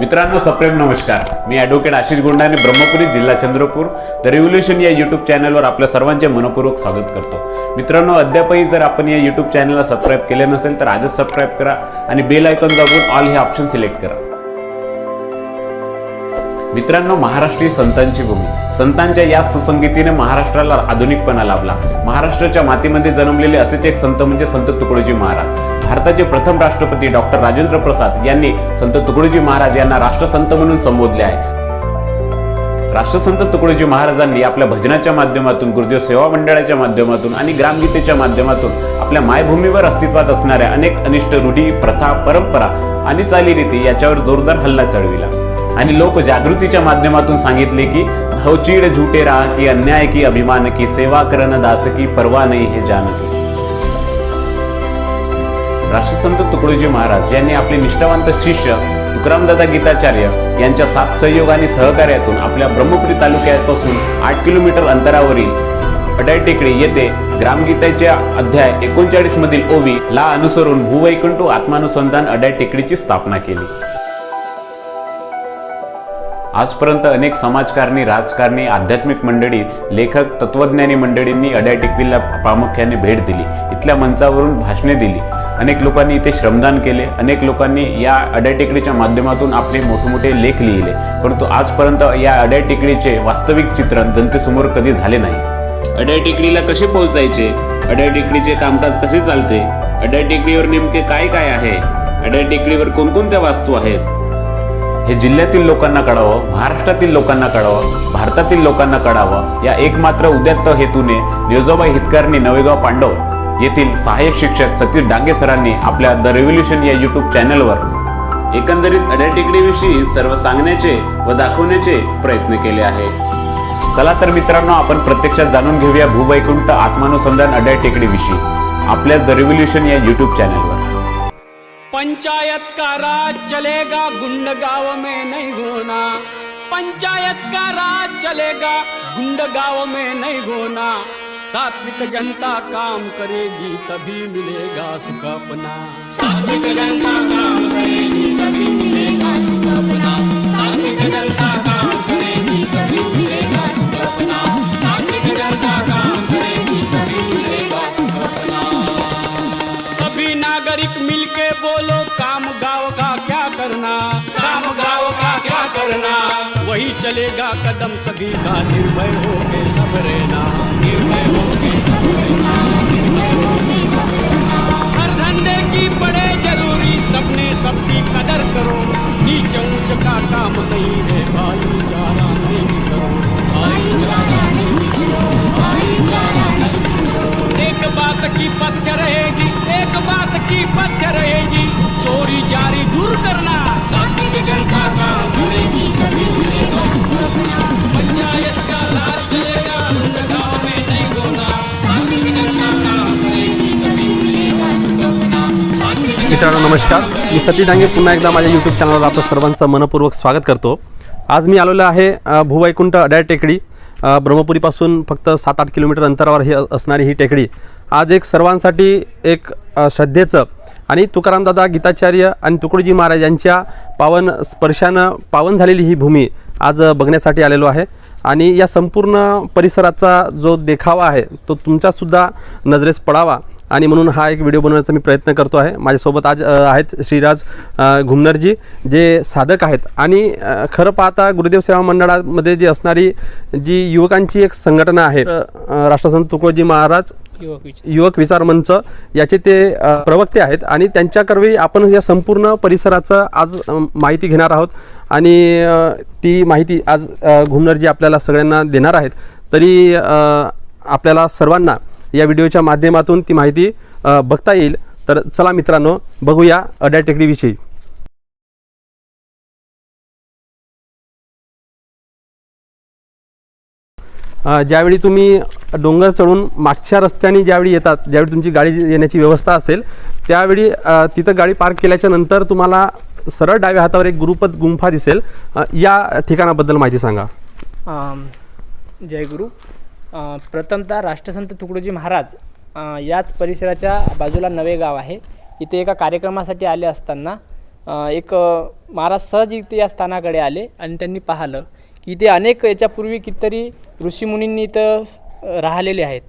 मित्रांनो सप्रेम नमस्कार. मी ॲडव्होकेट आशिष गुंडाने ब्रह्मपुरी जिल्हा चंद्रपूर द रिव्होल्यूशन या यूट्यूब चॅनलवर आपल्या सर्वांचे मनपूर्वक स्वागत करतो. मित्रांनो अद्यापही जर आपण या यूट्यूब चॅनलला सबस्क्राईब केले नसेल तर आजच सबस्क्राईब करा आणि बेल आयकॉन दाबून ऑल हे ऑप्शन सिलेक्ट करा. मित्रांनो महाराष्ट्रीय संतांची भूमी, संतांच्या या सुसंगतीने महाराष्ट्राला आधुनिकपणा लाभला. महाराष्ट्राच्या मातीमध्ये जन्मलेले असेच एक संत म्हणजे संत तुकडोजी महाराज. भारताचे प्रथम राष्ट्रपती डॉक्टर राजेंद्र प्रसाद यांनी संत तुकडोजी महाराज यांना राष्ट्रसंत म्हणून संबोधले आहे. राष्ट्रसंत तुकडोजी महाराजांनी आपल्या भजनाच्या माध्यमातून, गुरुदेव सेवा मंडळाच्या माध्यमातून आणि ग्रामगीतेच्या माध्यमातून आपल्या मायभूमीवर अस्तित्वात असणाऱ्या अनेक अनिष्ट रूढी, प्रथा, परंपरा आणि चालीरीती याच्यावर जोरदार हल्ला चढविला आणि लोक जागृतीच्या माध्यमातून सांगितले की हो चीड झूठे राहा की अन्याय की अभिमान की सेवा करन दास की परवा नाही हे जानकी. राष्ट्रसंत तुकडोजी महाराज यांनी आपले निष्ठावंत शिष्य तुकारामदादा गीताचार्य यांच्या साथ सहयोग आणि सहकार्यातून आपल्या ब्रह्मपुरी तालुक्यापासून 8 किलोमीटर अंतरावरील अडाय टेकडी येथे ग्रामगीतेच्या अध्याय 39 मधील ओवी ला अनुसरून भूवैकुंठ आत्मानुसंधान अडाय टेकडीची स्थापना केली. आजपर्यंत अनेक समाजकारणी, राजकारणी, आध्यात्मिक मंडळी, लेखक, तत्वज्ञानी मंडळींनी अडाय टेकडीला प्रामुख्याने भेट दिली. इथल्या मंचावरून भाषणे दिली. अनेक लोकांनी इथे श्रमदान केले. अनेक लोकांनी या अडाय टेकडीच्या माध्यमातून आपले मोठमोठे लेख लिहिले. परंतु आजपर्यंत या अडाय टेकडीचे वास्तविक चित्रण जनतेसमोर कधी झाले नाही. अडाय टेकडीला कसे पोहोचायचे, अडाय टेकडीचे कामकाज कसे चालते, अडाय टेकडीवर नेमके काय काय आहे, अडाय टेकडीवर कोणकोणत्या वास्तू आहेत, हे जिल्ह्यातील लोकांना कळावं, महाराष्ट्रातील लोकांना कळावं, भारतातील लोकांना कळावं या एकमात्र उद्यत्त हेतूने नियोजोबा हितकारणी नवेगाव पांडव येथील सहाय्यक शिक्षक सतीश डांगे सरांनी आपल्या द रिव्होल्यूशन या यूट्यूब चॅनलवर एकंदरीत अडाय टेकडीविषयी सर्व सांगण्याचे व दाखवण्याचे प्रयत्न केले आहे. चला तर मित्रांनो आपण प्रत्यक्षात जाणून घेऊया भूवैकुंठ आत्मानुसंधान अडाय टेकडीविषयी आपल्या द रिव्होल्यूशन या यूट्यूब चॅनलवर. पंचायत का राज चलेगा, गुंड गांव में नहीं होना. पंचायत का राज चलेगा, गुंड गांव में नहीं होना. सात्विक जनता काम करेगी तभी मिलेगा सुख अपना. सात्विक जनता काम करेगी तभी मिलेगा सुख अपना. सात्विक जनता काम करेगी तभी मिलेगा सुख अपना. सात्विक जनता काम करेगी तभी मिलेगा सुख अपना. सभी नागरिक मिलके बोलो काम गाँव का क्या करना, काम गाँव का क्या करना. वही चलेगा कदम सभी का, निर्भय होके सब रहना, निर्भय होके सब रहना, निर्भय होके सब रहना. हर धंधे की पड़े जरूरी, सबने सबकी कदर करो. नीच ऊंच का काम नहीं है, भाईचारा नहीं करो, भाईचारा नहीं करो, भाईचारा नहीं करो. एक बात की पथ्य रहेगी, एक बात की पथ्य रहेगी, चोरी जारी दूर करना. सात्विक जनता काम करेगी कभी मिलेगा सुख अपना. पंचायत का राज चलेगा, गुंड गांव में नहीं होना. सात्विक जनता काम करेगी कभी मिलेगा सुख अपना. मित्रांनो नमस्कार, मी सतीश डांगे पुन्हा एकदा माझ्या यूट्यूब चॅनलवर आपलं सर्वांचं मनपूर्वक स्वागत करतो. आज मी आलेलो आहे भूवैकुंठ अडाय टेकडी. ब्रह्मपुरीपासून फक्त 7-8 किलोमीटर अंतरावर ही असणारी ही टेकडी आज एक सर्वांसाठी एक श्रद्धेचं आणि तुकारामदादा गीताचार्य आणि तुकडोजी महाराज यांच्या पावन स्पर्शानं पावन झालेली ही भूमी आज बघण्यासाठी आलेलो आहे. आणि या संपूर्ण परिसराचा जो देखावा आहे तो तुमच्यासुद्धा नजरेस पडावा आणि म्हणून हा एक व्हिडिओ बनवण्याचा मी प्रयत्न करतो आहे. माझ्यासोबत आज आहेत श्रीराज घुमनरजी, जे साधक आहेत आणि खरं पाहता गुरुदेव सेवा मंडळामध्ये जी असणारी जी युवकांची एक संघटना आहे राष्ट्रसंत तुकडोजी महाराज युवक विचार मंच याचे ते प्रवक्ते आहेत आणि त्यांच्याकरवी आपण या संपूर्ण परिसराचं आज माहिती घेणार आहोत आणि ती माहिती आज घुमनरजी आपल्याला सगळ्यांना देणार आहेत. तरी आपल्याला सर्वांना या व्हिडिओच्या माध्यमातून ती माहिती बघता येईल. तर चला मित्रांनो बघूया अडाय टेकडीविषयी. ज्यावेळी तुम्ही डोंगर चढून मागच्या रस्त्याने ज्यावेळी येतात, ज्यावेळी तुमची गाडी येण्याची व्यवस्था असेल त्यावेळी तिथं गाडी पार्क केल्याच्या नंतर तुम्हाला सरळ डाव्या हातावर एक गुरुपद गुंफा दिसेल. या ठिकाणाबद्दल माहिती सांगा. जय गुरु. प्रथमतः राष्ट्रसंत तुकडोजी महाराज याच परिसराच्या बाजूला नवे गाव आहे. इथे एका कार्यक्रमासाठी आले असताना एक महाराज सहज इथे या स्थानाकडे आले आणि त्यांनी पाहिलं की इथे अनेक याच्यापूर्वी कितीतरी ऋषीमुनींनी इथं राहिलेले आहेत.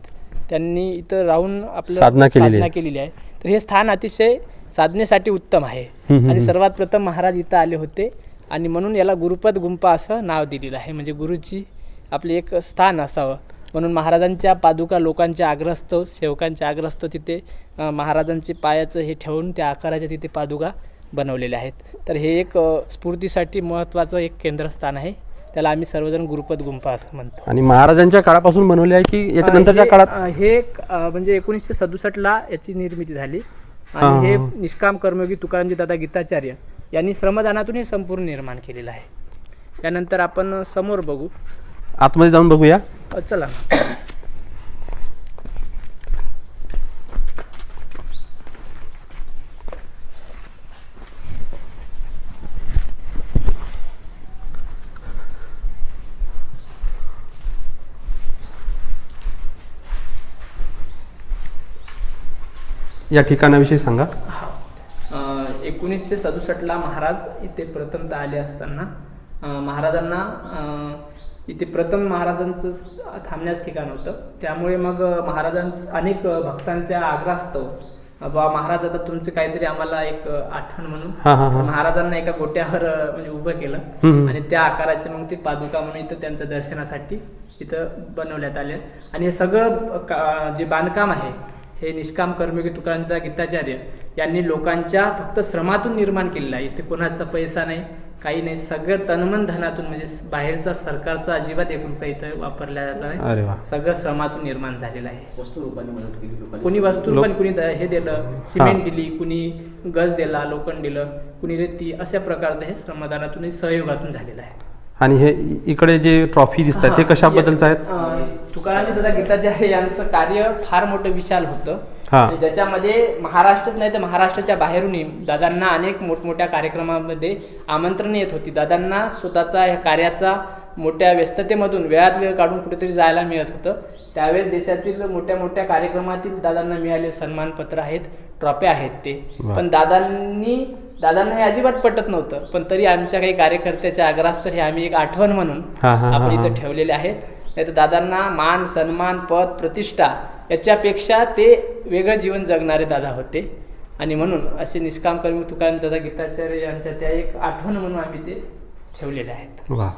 त्यांनी इथं राहून आपलं साधना केलेली आहे. तर हे स्थान अतिशय साधनेसाठी उत्तम आहे. आणि सर्वात प्रथम महाराज इथं आले होते आणि म्हणून याला गुरुपद गुंफा असं नाव दिलेलं आहे. म्हणजे गुरुची आपले एक स्थान असावं म्हणून महाराजांच्या पादुका लोकांच्या आग्रहस्तव सेवकांच्या आग्रहस्तव तिथे महाराजांचे पायाचं हे ठेवून त्या आकाराच्या तिथे पादुका बनवलेल्या आहेत. तर हे एक स्फूर्तीसाठी महत्त्वाचं एक केंद्रस्थान आहे. त्याला आम्ही सर्वजण गुरुपद गुंफा असं म्हणतो. आणि महाराजांच्या काळापासून बनवले आहे की याच्या नंतरच्या काळात? हे म्हणजे 1967ला याची निर्मिती झाली आणि हे निष्काम कर्मयोगी तुकारामजी दादा गीताचार्य यांनी श्रमदानातून हे संपूर्ण निर्माण केलेलं आहे. त्यानंतर आपण समोर बघू, आतमध्ये जाऊन बघूया. चला. या ठिकाणाविषयी सांगा. 1967ला महाराज इथे प्रथमतः आले असताना महाराजांना इथे प्रथम महाराजांचं थांबण्याचं ठिकाण होतं. त्यामुळे मग महाराजांचं अनेक भक्तांच्या आग्रहास्तव बा महाराज आता तुमचं काहीतरी आम्हाला एक आठवण म्हणून महाराजांना एका गोट्यावर म्हणजे उभं केलं आणि त्या आकाराचे मग ते पादुका म्हणून इथं त्यांच्या दर्शनासाठी इथं बनवण्यात आले. आणि हे सगळं जे बांधकाम आहे हे निष्काम कर्मयोगी तुकारामजी गीताचार्य यांनी लोकांच्या फक्त श्रमातून निर्माण केलेलं आहे. इथे कोणाचा पैसा नाही, काही नाही, सगळं तनमन धनातून म्हणजे बाहेरचा सरकारचा अजिबात एकूण काही इथं वापरल्या जात नाही. सगळं श्रमातून निर्माण झालेलं आहे. वस्तुरूपाने मदत केली. कुणी वस्तुरूपाने, कुणी हे दिलं, सिमेंट दिली, कुणी गज दिला, लोखंड दिलं, कुणी रेती, अशा प्रकारचं हे श्रमदानातून सहयोगातून झालेलं आहे. आणि हे इकडे जे ट्रॉफी दिसतात हे कशाबद्दलचं आहेत? तुकारामजी दादा गीताचार्य यांचं कार्य फार मोठं विशाल होतं. ज्याच्यामध्ये महाराष्ट्रच नाही तर महाराष्ट्राच्या बाहेरूनही दादांना अनेक मोठमोठ्या कार्यक्रमामध्ये आमंत्रण येत होती. दादांना स्वतःचा या कार्याचा मोठ्या व्यस्ततेमधून वेळात वेळ काढून कुठेतरी जायला मिळत होतं. त्यावेळेस देशातील मोठ्या मोठ्या कार्यक्रमातील दादांना मिळालेले सन्मानपत्र आहेत, ट्रॉफ्या आहेत ते. पण दादांना हे अजिबात पटत नव्हतं. पण तरी आमच्या काही कार्यकर्त्याच्या आग्रहास्तव हे आम्ही एक आठवण म्हणून आपण इथं ठेवलेले आहेत. नाही तर दादांना मान सन्मान पद प्रतिष्ठा याच्यापेक्षा ते वेगळं जीवन जगणारे दादा होते. आणि म्हणून असे निष्काम कर्मी तुकारामजी दादा गीताचार्य यांच्या त्या एक आठवण म्हणून आम्ही ते ठेवलेले आहेत. वा,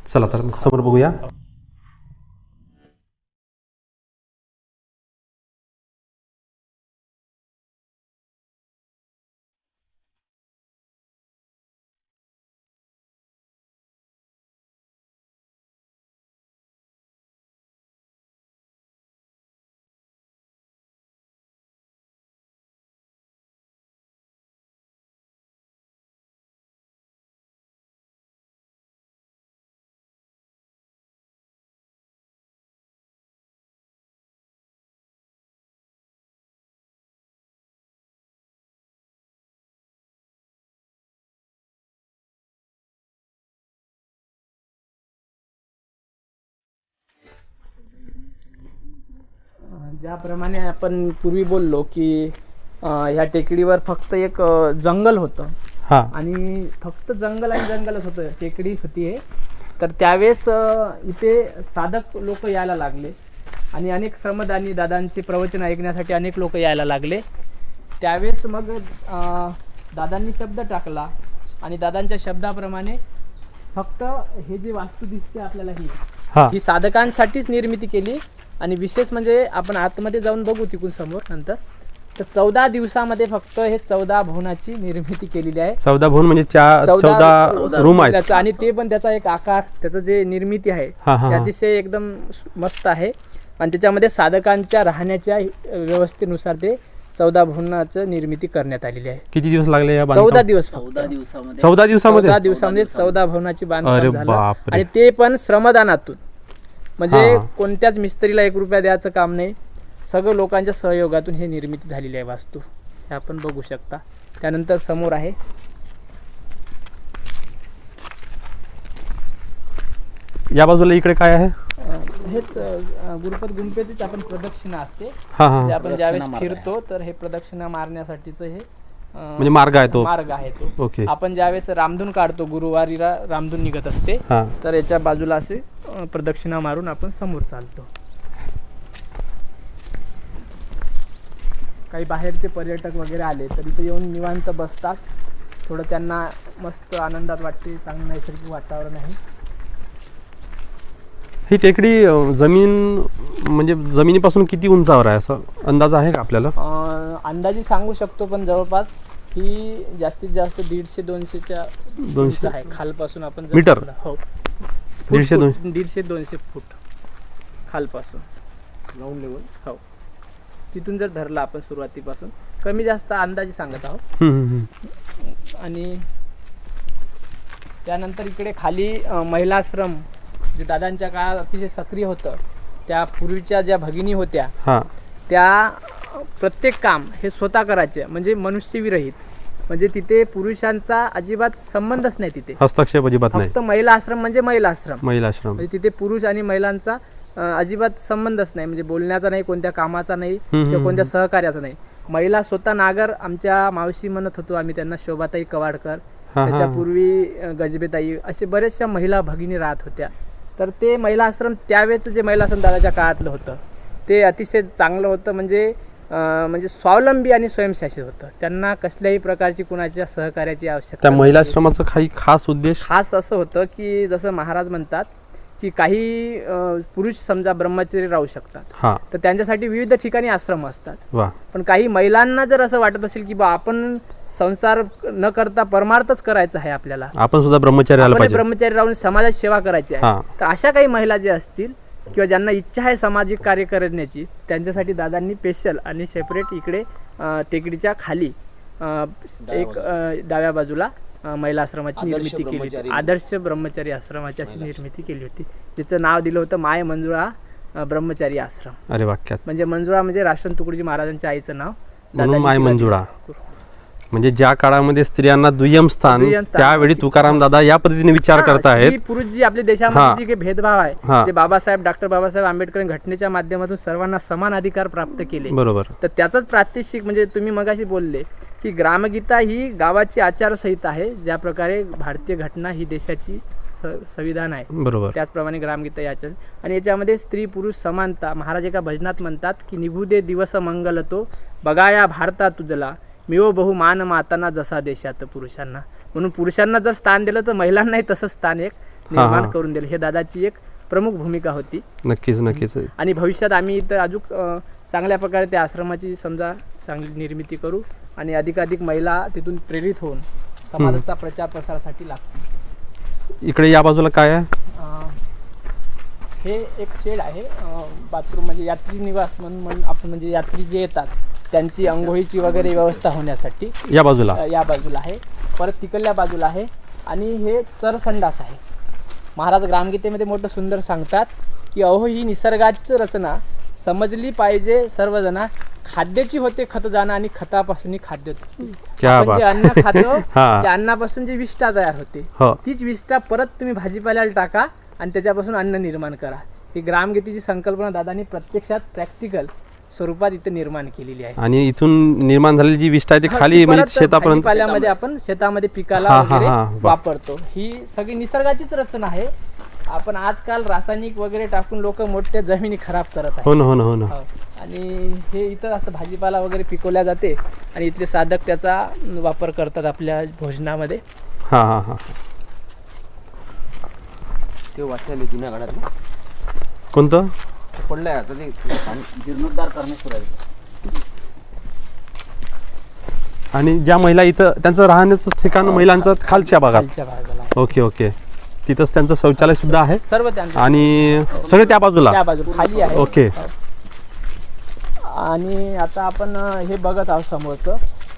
चला तर समोर बघूया. ज्याप्रमाणे आपण पूर्वी बोललो की ह्या टेकडीवर फक्त एक जंगल होतं आणि फक्त जंगल आणि जंगलच होतं, टेकडी होती हे. तर त्यावेळेस इथे साधक लोक यायला लागले आणि अनेक श्रमदानी दादांचे प्रवचन ऐकण्यासाठी अनेक लोक यायला लागले. त्यावेळेस मग दादांनी शब्द टाकला आणि दादांच्या शब्दाप्रमाणे फक्त हे जे वास्तू दिसते आपल्याला ही साधकांसाठीच निर्मिती केली. आणि विशेष म्हणजे आपण आतमध्ये जाऊन बघू तिकून समोर नंतर, तर 14 दिवसामध्ये फक्त हे 14 भवनाची निर्मिती केलेली आहे. 14 भवन म्हणजे 14 रूम आहेत. आणि ते पण त्याचा एक आकार, त्याचं जे निर्मिती आहे ते अतिशय एकदम मस्त आहे. आणि त्याच्यामध्ये साधकांच्या राहण्याच्या व्यवस्थेनुसार ते 14 भवनाचं निर्मिती करण्यात आलेली आहे. किती दिवस लागले या? 14 दिवस. 14 दिवसामध्ये 14 भवनाची बांधकाम झालं. आणि ते पण श्रमदानातून, म्हणजे कोणत्याच मिस्त्रीला 1 रुपया द्यायचं काम नाही, सगळं लोकांच्या सहयोगातून हे निर्मिती झालेली आहे वास्तू. हे आपण बघू शकता. त्यानंतर समोर आहे या बाजूला, इकडे काय आहे? हेच गुरुपद गुंफेचीच आपण प्रदक्षिणा असते. जे आपण ज्यावेळेस फिरतो तर हे प्रदक्षिणा मारण्यासाठीच हे म्हणजे मार्ग आहे तो. मार्ग आहे तो. ओके. आपण ज्यावेळेस रामधून काढतो, गुरुवारीला रामधून निघत असते, हा. तर याच्या बाजूला असे प्रदक्षिणा मारून आपण समोर चालतो. काही बाहेरचे पर्यटक वगैरे आले तर इथे येऊन निवांत बसतात. थोडं त्यांना मस्त आनंदात वाटते. चांगलं नैसर्गिक वातावरण आहे. ही टेकडी जमीन म्हणजे जमिनीपासून किती उंचावर आहे असं अंदाज आहे का आपल्याला? अंदाजे सांगू शकतो, पण जवळपास ही जास्तीत जास्त 150-200च्या 200 आहे खालपासून. आपण जर मीटर? धरलं, हो 150-200 फूट खालपासून ग्राउंड लेवल. हो, तिथून जर धरलं आपण सुरुवातीपासून, कमी जास्त अंदाजे सांगत आहोत. आणि त्यानंतर इकडे खाली महिला आश्रम जे दादांच्या काळात अतिशय सक्रिय होतं. त्या पूर्वीच्या ज्या भगिनी होत्या हां. त्या प्रत्येक काम हे स्वतः करायचे, म्हणजे मनुष्यविरहित. म्हणजे तिथे पुरुषांचा अजिबात संबंधच नाही. तिथे हस्तक्षेप अजिबात नाही. फक्त महिला आश्रम म्हणजे महिला आश्रम. महिला आश्रम म्हणजे तिथे पुरुष आणि महिलांचा अजिबात संबंधच नाही. म्हणजे बोलण्याचा नाही, कोणत्या कामाचा नाही, किंवा कोणत्या सहकार्याचा नाही. महिला स्वतः नागर, आमच्या मावशी म्हणत होतो आम्ही त्यांना, शोभाताई कवाडकर, त्याच्यापूर्वी गजबेताई, असे बऱ्याचशा महिला भगिनी राहत होत्या. तर ते महिला आश्रम त्यावेळेचं जे महिला आश्रम दादाच्या काळातलं होतं ते अतिशय चांगलं होतं. म्हणजे स्वावलंबी आणि स्वयंशासित होतं. त्यांना कसल्याही प्रकारची कुणाच्या सहकार्याची आवश्यकता. त्या महिला आश्रमाचा काही खास उद्देश खास असं होतं की जसं महाराज म्हणतात की काही पुरुष समजा ब्रह्मचारी राहू शकतात, हां, तर त्यांच्यासाठी विविध ठिकाणी आश्रम असतात. वा. पण काही महिलांना जर असं वाटत असेल की बा आपण संसार न करता परमार्थच करायचा आहे, आपल्याला आपण सुद्धा ब्रह्मचारी आला आपण पाहिजे. ब्रह्मचारी राहून समाजाची सेवा करायची आहे, हां. तर अशा काही महिला ज्या असतील किंवा ज्यांना इच्छा आहे सामाजिक कार्य करण्याची, त्यांच्यासाठी दादांनी स्पेशल आणि सेपरेट इकडे टेकडीच्या खाली एक डाव्या बाजूला महिला आश्रमाची निर्मिती केली होती. आदर्श ब्रह्मचारी आश्रमाची अशी निर्मिती केली होती, जिचं नाव दिलं होतं माय मंजुळा ब्रह्मचारी आश्रम. अरे वाक्यात म्हणजे मंजुळा म्हणजे राशन तुकडोजी महाराजांच्या आईचं नाव, म्हणून माय मंजुळा. म्हणजे ज्या काळामध्ये स्त्रियांना दुय्यम स्थान, त्यावेळी तुकाराम दादा या पद्धतीने विचार करत आहेत. पुरुष जी आपल्या देशामध्ये जे भेदभाव आहे, जे बाबासाहेब डॉक्टर बाबासाहेब आंबेडकर घटनेच्या माध्यमातून सर्वांना समान अधिकार प्राप्त केले, बरोबर, तर त्याचंच प्रात्यक्षिक म्हणजे तुम्ही मगाशी बोलले की ग्रामगीता ही गावाची आचारसंहिता आहे. ज्या प्रकारे भारतीय घटना ही देशाची संविधान आहे, बरोबर, त्याचप्रमाणे ग्रामगीता याच्या. आणि याच्यामध्ये स्त्री पुरुष समानता. महाराज एका भजनात म्हणतात की निघू दे दिवस मंगल तो, बघाया भारता तुझला, मिळो बहु मान माताना जसा देशात पुरुषांना. म्हणून पुरुषांना जर स्थान दिलं तर महिलांनाही तसं स्थान एक निर्माण करून दिलं. हे दादाची एक प्रमुख भूमिका होती. नक्कीच नक्कीच. आणि भविष्यात आम्ही इथं अजून चांगल्या प्रकारे त्या आश्रमाची समजा चांगली निर्मिती करू आणि अधिकाधिक महिला तिथून प्रेरित होऊन समाजाचा प्रचार प्रसारासाठी लागतील. इकडे या बाजूला काय आहे? हे एक शेड आहे, बाथरूम म्हणजे यात्री निवास म्हणून आपण, म्हणजे यात्री जे येतात त्यांची अंघोळीची वगैरे व्यवस्था होण्यासाठी या बाजूला आहे. परत तिकडल्या बाजूला आहे. आणि हे चरसंडास आहे. महाराज ग्रामगीतेमध्ये मोठं सुंदर सांगतात की अहो ही निसर्गाचीच रचना, समजली पाहिजे सर्वजना, खाद्याची होते खत जाणं आणि खतापासून खाद्य. आपण जे अन्न खातो त्या अन्नापासून जी विष्ठा तयार होते, तीच विष्ठा परत तुम्ही भाजीपाल्याला टाका आणि त्याच्यापासून अन्न निर्माण करा. ही ग्रामगीतेची संकल्पना दादांनी प्रत्यक्षात प्रॅक्टिकल स्वरूपात इथे निर्माण केलेली आहे. आणि इथून निर्माण झालेली जी विष्ठा आहे ती खाली म्हणजे शेतापर्यंत, भाजीपाल्यामध्ये आपण शेतामध्ये पिकाला वगैरे वापरतो. ही सगळी निसर्गाचीच रचना आहे. आपण आजकाल रासायनिक वगैरे टाकून लोक मोठ्या जमिनी खराब करत आहेत. हो ना. आणि हे इथं असं भाजीपाला वगैरे पिकवल्या जाते आणि इथले साधक त्याचा वापर करतात आपल्या भोजनामध्ये. ते वाचले जुन्या काळात कोणतं पडलंय आता ते जीर्णोद्धार करणे सुरू आहे. आणि ज्या महिला इथं त्यांचं राहण्याचं ठिकाण महिलांचं खालच्या भागात. ओके. तिथंच त्यांचं शौचालय सुद्धा आहे सर्व त्यांचं. आणि सगळे त्या बाजूला खाली आहे. ओके. आणि आता आपण हे बघत आहोत समोरचं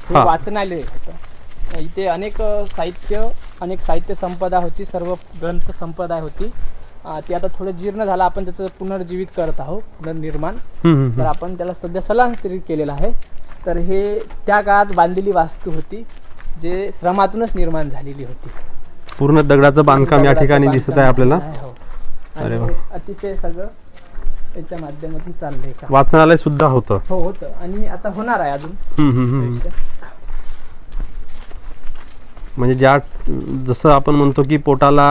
हे वाचनालय होतं. इथे अनेक साहित्य संपदा होती, सर्व ग्रंथ संपदा होती. ते आता थोडं जीर्ण झालं, आपण त्याचं पुनर्जीवित करत आहोत, पुनर्निर्माण. तर आपण त्याला सध्या स्थलांतरित केलेलं आहे. तर हे त्या काळात बांधलेली वास्तू होती, जे श्रमातूनच निर्माण झालेली होती. पूर्ण दगडाचं बांधकाम या ठिकाणी दिसत आहे आपल्याला. अरे वा. अतिशय सगळं त्याच्या माध्यमातून चाललंय. वाचनालय सुद्धा होतं. होतं आणि आता होणार आहे अजून. म्हणजे ज्या जसं आपण म्हणतो की पोटाला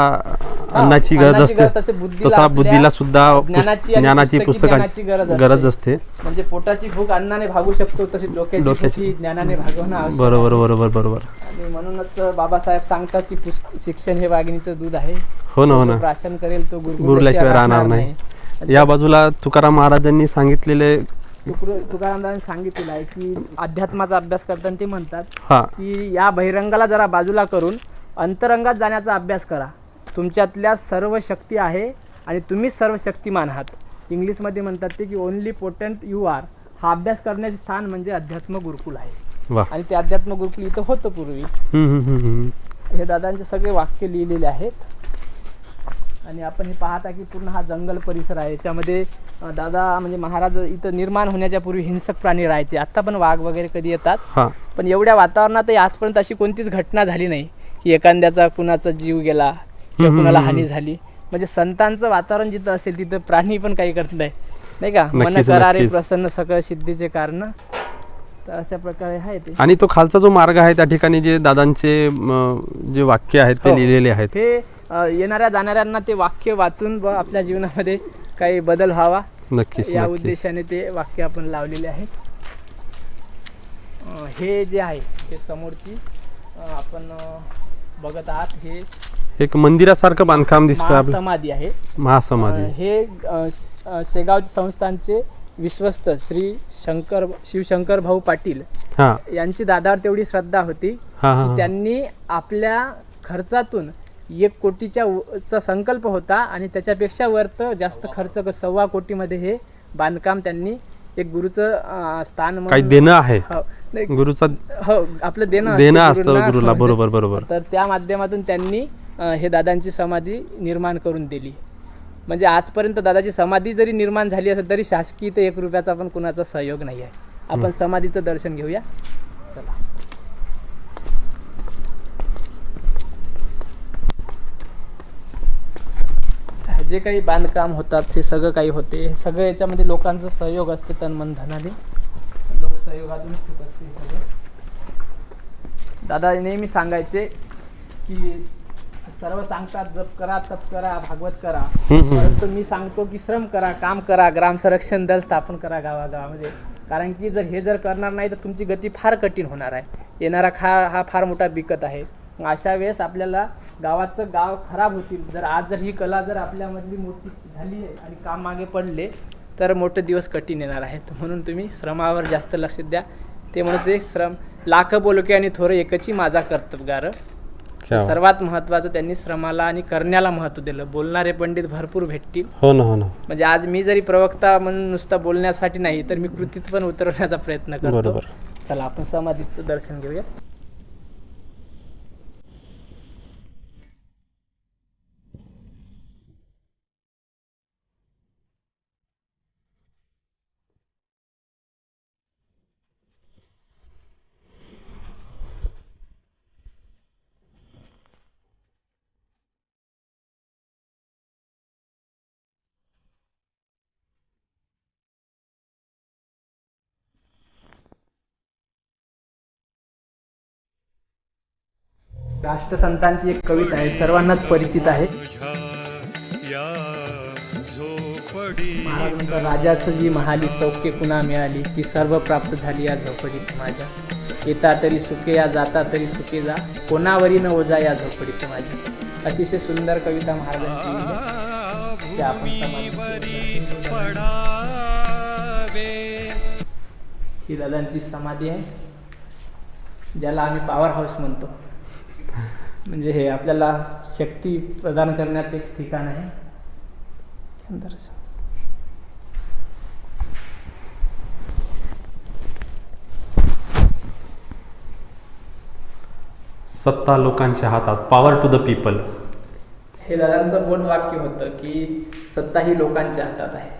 अन्नाची गरज असते तसे बुद्धीला तसा आपल्या बुद्धीला सुद्धा ज्ञानाची आणि ज्ञानाची पुस्तकांची पुस्तकांची गरज असते. म्हणजे पोटाची भूक अन्नाने भागू शकतो तशी डोक्याची भूक ही ज्ञानाने भागवणं आवश्यक आहे. बरोबर बरोबर बरोबर. आणि म्हणूनच बाबासाहेब सांगतात की शिक्षण हे वाघिणीचं दूध आहे. हो ना हो ना. जो प्राशन करेल तो गुरुल्याशिवाय राहणार नाही. या बाजूला तुकाराम महाराजांनी सांगितलेले तुकारामदासांनी सांगितलेलं आहे की अध्यात्माचा अभ्यास करताना ते म्हणतात हा की या बहिरंगाला जरा बाजूला करून अंतरंगात जाण्याचा अभ्यास करा. तुमच्यातल्या सर्व शक्ती आहे आणि तुम्हीच सर्व शक्तिमान आहात. इंग्लिशमध्ये म्हणतात ते की ओनली पोटंट यू आर. हा अभ्यास करण्याचे स्थान म्हणजे अध्यात्म गुरुकुल आहे. वा. आणि ते अध्यात्म गुरुकुल इथं होतं पूर्वी. हे दादांचे सगळे वाक्य लिहिलेले आहेत. आणि आपण हे पाहता की पूर्ण हा जंगल परिसर आहे. याच्यामध्ये दादा म्हणजे महाराज इथं निर्माण होण्याच्या पूर्वी हिंसक प्राणी राहायचे. आता पण वाघ वगैरे कधी येतात. पण एवढ्या वातावरणात आजपर्यंत अशी कोणतीच घटना झाली नाही की एखाद्याचा कुणाचा जीव गेला किंवा कुणाला हानी झाली. म्हणजे संतांचं वातावरण जिथं असेल तिथं प्राणी पण काही करत नाही का. मन करारे प्रसन्न सकळ सिद्धीचे कारण. तर अशा प्रकारे आहे ते. आणि तो खालचा जो मार्ग आहे त्या ठिकाणी जे दादांचे जे वाक्य आहेत ते लिहिलेले आहेत. हे येणाऱ्या जाणाऱ्यांना ते वाक्य वाचून आपल्या जीवनामध्ये काही बदल व्हावा नक्कीच या उद्देशाने ते वाक्य आपण लावलेले आहेत. हे जे आहे हे समोरची आपण बघत आहात हे एक मंदिरासारखं बांधकाम दिसतं. महासमाधी आहे. महासमाधी हे शेगाव संस्थानचे विश्वस्त श्री शिवशंकर भाऊ पाटील यांची दादावर तेवढी श्रद्धा होती की त्यांनी आपल्या खर्चातून 1 कोटीचा संकल्प होता आणि त्याच्यापेक्षा वरत जास्त खर्च 1.25 कोटीमध्ये हे बांधकाम त्यांनी एक गुरुचं स्थान काही देणं आहे. गुरुचा हो आपलं देणं असतं गुरुला. बरोबर बरोबर. तर त्या माध्यमातून त्यांनी हे दादांची समाधी निर्माण करून दिली. म्हणजे आजपर्यंत दादाची समाधी जरी निर्माण झाली असेल तरी शासकीय ते 1 रुपयाचा पण कुणाचा सहयोग नाही आहे. आपण समाधीचं दर्शन घेऊया. चला. जे काही बांधकाम होतात हे सगळं काही होते. हे सगळं याच्यामध्ये लोकांचा सहयोग असते. तन मन धनाने लोकसहयोगातून होत असते सगळं. दादा नेहमी सांगायचे की सर्व सांगतात जप करा तप करा भागवत करा परंतु मी सांगतो की श्रम करा काम करा ग्राम संरक्षण दल स्थापन करा गावागावामध्ये. कारण की जर करणार नाही तर तुमची गती फार कठीण होणार आहे. येणारा हा फार मोठा बिकट आहे. अशा वेळेस आपल्याला गावाचं गाव खराब होतील. जर ही कला जर आपल्यामधली मोठी झाली आणि काम मागे पडले तर मोठे दिवस कठीण येणार आहेत. म्हणून तुम्ही श्रमावर जास्त लक्ष द्या. ते म्हणत ते श्रम लाख बोलके आणि थोरं एकची माझा कर्तबगार. सर्वात महत्वाचं त्यांनी श्रमाला आणि करण्याला महत्व दिलं. बोलणारे पंडित भरपूर भेटतील. हो ना हो ना. म्हणजे आज मी जरी प्रवक्ता म्हणून नुसतं बोलण्यासाठी नाही तर मी कृतीत पण उतरवण्याचा प्रयत्न करतो. चला आपण समाधीचं दर्शन घेऊया. राष्ट्रसंतांची एक कविता आहे सर्वांनाच परिचित आहे. महाराज म्हणतात राजास जी महाली सौख्य कुणा मिळाली ती सर्व प्राप्त झाली या झोपडीत माझ्या. येता तरी सुखे या जाता तरी सुखे जा कोणावरी न ओझा या झोपडीत माझ्या. अतिशय सुंदर कविता महाराजांची. त्या आपण ही दादांची समाधी आहे ज्याला आम्ही पॉवर हाऊस म्हणतो. म्हणजे हे आपल्याला शक्ती प्रदान करण्यात एक ठिकाण आहे. सत्ता लोकांच्या हातात. Power to the people. हे दादांचं बोट वाक्य होतं की सत्ता ही लोकांच्या हातात आहे.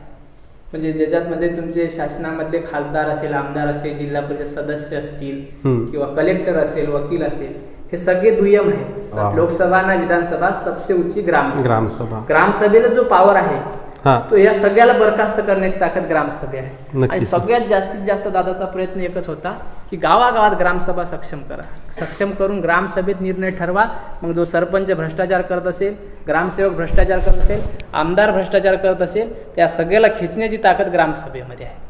म्हणजे ज्याच्यामध्ये तुमचे शासनामधले खासदार असेल आमदार असेल जिल्हा परिषद सदस्य असतील किंवा कलेक्टर असेल वकील असेल हे सगळे दुय्यम आहेत. लोकसभा ना विधानसभा सबसे ऊंची ग्रामसभा. ग्रामसभेला जो पॉवर आहे हा. तो या सगळ्याला बरखास्त करण्याची ताकद ग्रामसभे आहे. नक्कीच. आणि सगळ्यात जास्तीत जास्त दादाचा प्रयत्न एकच होता की गावागावात ग्रामसभा सक्षम करा. सक्षम करून ग्रामसभेत निर्णय ठरवा. मग जो सरपंच भ्रष्टाचार करत असेल, ग्रामसेवक भ्रष्टाचार करत असेल, आमदार भ्रष्टाचार करत असेल, त्या सगळ्याला खेचण्याची ताकद ग्रामसभेमध्ये आहे.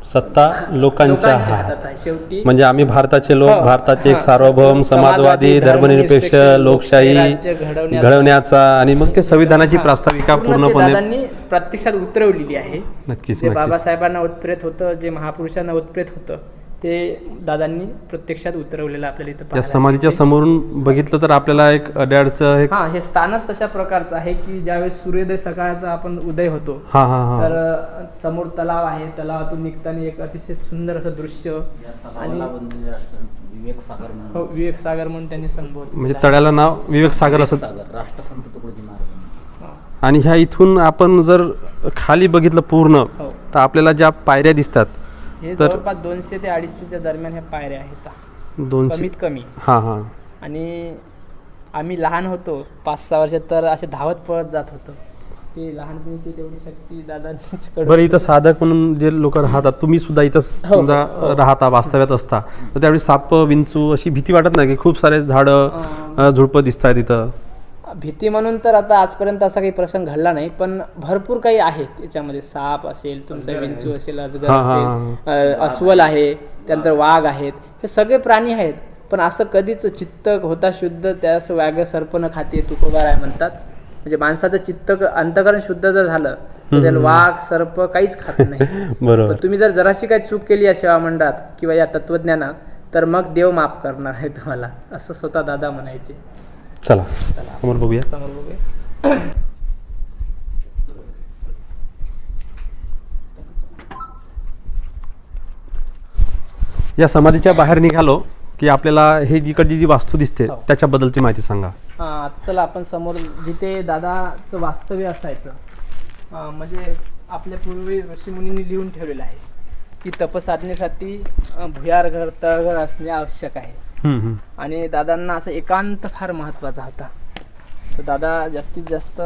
सत्ता लोकांच्या हातात आहे. शेवटी म्हणजे आम्ही भारताचे लोक, हो, भारताचे एक हा. सार्वभौम, समाजवादी, धर्मनिरपेक्ष लोकशाही राज्य घडवण्याचा आणि मग ते संविधानाची प्रास्ताविका पूर्ण ते पूर्णपणे दादांनी प्रत्यक्षात उतरवलेली आहे. नक्कीच जे नक्कीच बाबासाहेबांना उत्प्रेत होतं, जे महापुरुषांना उत्प्रेत होतं, ते दादांनी प्रत्यक्षात उतरवलेलं आपल्याला इथं या पाहायला समाधीच्या मिळते. समोरून बघितलं तर आपल्याला एक अड्याडचं एक हा, हे स्थानच तशा प्रकारचं आहे की ज्यावेळेस सूर्योदय सकाळचा आपण उदय होतो, हा हा हा तर समोर तलाव आहे. तलावातून निघताना एक अतिशय सुंदर असं दृश्य आणि विवेक सागर म्हणून हो, विवेक सागर म्हणून त्यांनी संबोधित म्हणजे केलं आहे. तळ्याला नाव विवेक सागर असं. सागर राष्ट्रसंत तुकडोजी महाराज. आणि ह्या इथून आपण जर खाली बघितलं पूर्ण हो. तर आपल्याला ज्या पायऱ्या दिसतात हे तर- जवळपास 200 ते 250च्या दरम्यान ह्या पायऱ्या आहेत 200 कमीत कमी. हा हा आणि आम्ही लहान होतो 5-6 वर्षात, तर असे धावत पळत जात होतो. ते लहानपणीची तेवढी शक्ती दादांच्याकडे. बरं, इथं साधक म्हणून जे लोक राहतात, तुम्ही सुद्धा इथं समजा राहता, वास्तव्यात असता, तर त्यावेळी साप विंचू अशी भीती वाटत नाही की खूप सारे झाडं झुडपं दिसत आहेत इथं? भीती म्हणून तर आता आजपर्यंत असा काही प्रसंग घडला नाही, पण भरपूर काही आहेत याच्यामध्ये. साप असेल, तुमचा विंचू असेल, अजगर हा, हा, असेल, अस्वल आहे, त्यानंतर वाघ आहेत, हे सगळे प्राणी आहेत. पण असं कधीच चित्त होता शुद्ध, त्यास व्याघ्र सर्प न खाते तुकोबाराय म्हणतात. म्हणजे माणसाचं चित्त अंतकरण शुद्ध जर झालं तर त्याला वाघ सर्प काहीच खात नाही. बरोबर. पण तुम्ही जर जराशी काही चूक केली या सेवा मंडळात किंवा या तत्वज्ञानात, तर मग देव माफ करणार आहे तुम्हाला, असं स्वतः दादा म्हणायचे. चला समोर बघूया. समोर बघूया. या समाधीच्या बाहेर निघालो की आपल्याला हे जिकडची जी वास्तू दिसते त्याच्याबद्दलची माहिती सांगा. चला आपण समोर जिथे दादाचं वास्तव्य असायचं, म्हणजे आपल्या पूर्वी ऋषीमुनींनी लिहून ठेवलेलं आहे की तपसाधनेसाठी भुयार घर, तळघर असणे आवश्यक आहे. आणि दादांना असं एकांत फार महत्त्वाचा होता. तर दादा जास्तीत जास्त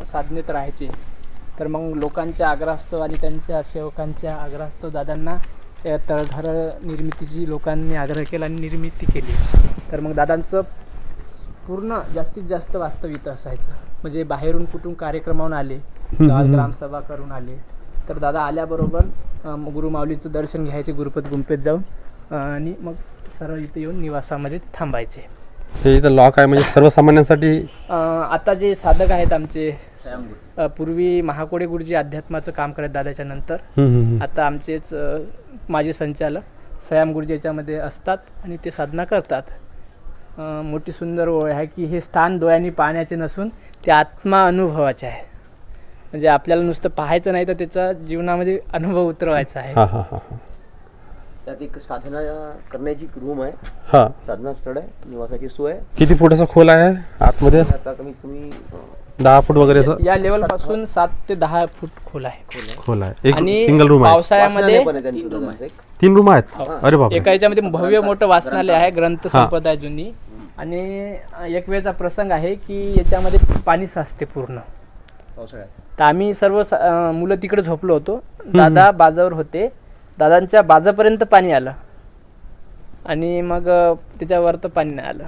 साधनेत राहायचे. तर मग लोकांच्या आग्रहास्तव आणि त्यांच्या सेवकांच्या आग्रहास्तव दादांना त्या तळघर निर्मितीची लोकांनी आग्रह केला आणि निर्मिती केली. तर मग दादांचं पूर्ण जास्तीत जास्त वास्तव्य इथं असायचं. म्हणजे बाहेरून कुठून कार्यक्रमावरून आले, गावात ग्रामसभा करून आले, तर दादा आल्याबरोबर गुरुमाऊलीचं दर्शन घ्यायचे गुरुपत गुंफेत जाऊन, आणि मग सरळ इथे येऊन निवासामध्ये थांबायचे. हे इथं लॉक आहे म्हणजे सर्वसामान्यांसाठी. आता जे साधक आहेत आमचे, पूर्वी महाकोडे गुरुजी अध्यात्माचं काम करत दादाच्या नंतर, आता आमचेच माझे संचालक सयाम गुरुजी याच्यामध्ये असतात आणि ते साधना करतात. मोठी सुंदर ओळ आहे की हे स्थान डोळ्यांनी पाहण्याचे नसून ते आत्मा अनुभवाचे आहे. म्हणजे आपल्याला नुसतं पाहायचं नाही तर त्याचा जीवनामध्ये अनुभव उतरवायचा आहे. त्यात एक साधना करण्याची रूम आहे, हा, साधना स्थळ आहे, निवासाची सोय आहे. किती फुटाचा खोल आहे आतमध्ये? आता कमीत कमी 10 फूट वगैरे असं या लेवल पासून 7 ते 10 फूट खोल आहे. खोल आहे. एक आणि सिंगल रूम आहे. पावसाळ्यामध्ये वाचनालय पण आहे त्यांचं दादांचं एक. 3 रूम आहेत? अरे बाप. एका याच्यामध्ये भव्य मोठं वाचनालय आहे, ग्रंथ संपदा आहे जुनी. आणि एक वेळचा प्रसंग आहे की याच्यामध्ये पाणी साचते पूर्ण पावसाळ्यात. तर आम्ही सर्व मुलं तिकडे झोपलो होतो. दादा बाजावर होते. दादांच्या बाजापर्यंत पाणी आलं आणि मग त्याच्यावर तर पाणी नाही आलं.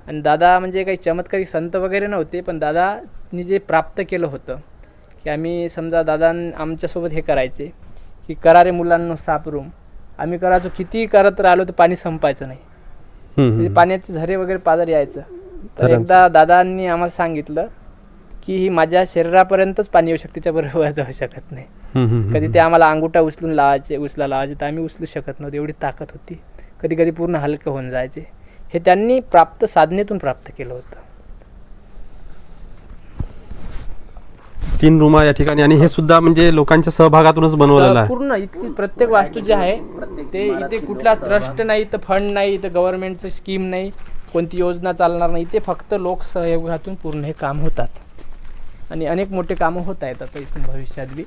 आणि दादा म्हणजे काही चमत्कारी संत वगैरे नव्हते, पण दादानी जे प्राप्त केलं होतं की आम्ही समजा दादा आमच्यासोबत हे करायचे की करा रे मुलांना साफ रूम. आम्ही करायचो, कितीही करत राहिलो तर पाणी संपायचं नाही. म्हणजे पाण्याचे झरे वगैरे पाजर यायचं. तर एकदा दादांनी आम्हाला सांगितलं की ही माझ्या शरीरापर्यंतच पाणी येऊ शकते, त्याच्याबरोबर जाऊ शकत नाही. कधी ते आम्हाला अंगुठा उचला लावायचे तर आम्ही उचलू शकत नव्हते, एवढी ताकद होती. कधी कधी पूर्ण हलकं होऊन जायचे. हे त्यांनी साधनेतून प्राप्त केलं होतं. 3 रूम या ठिकाणी. आणि हे सुद्धा म्हणजे लोकांच्या सहभागातूनच बनवलेलं आहे पूर्ण. इतकी प्रत्येक वास्तू जी आहे ते इथे कुठला ट्रस्ट नाही, तर फंड नाही, तर गव्हर्नमेंटचं स्कीम नाही, कोणती योजना चालणार नाही. ते फक्त लोकसहयोगातून पूर्ण हे काम होतात. आणि अनेक मोठे कामं होत आहेत आता इथून भविष्यात बी.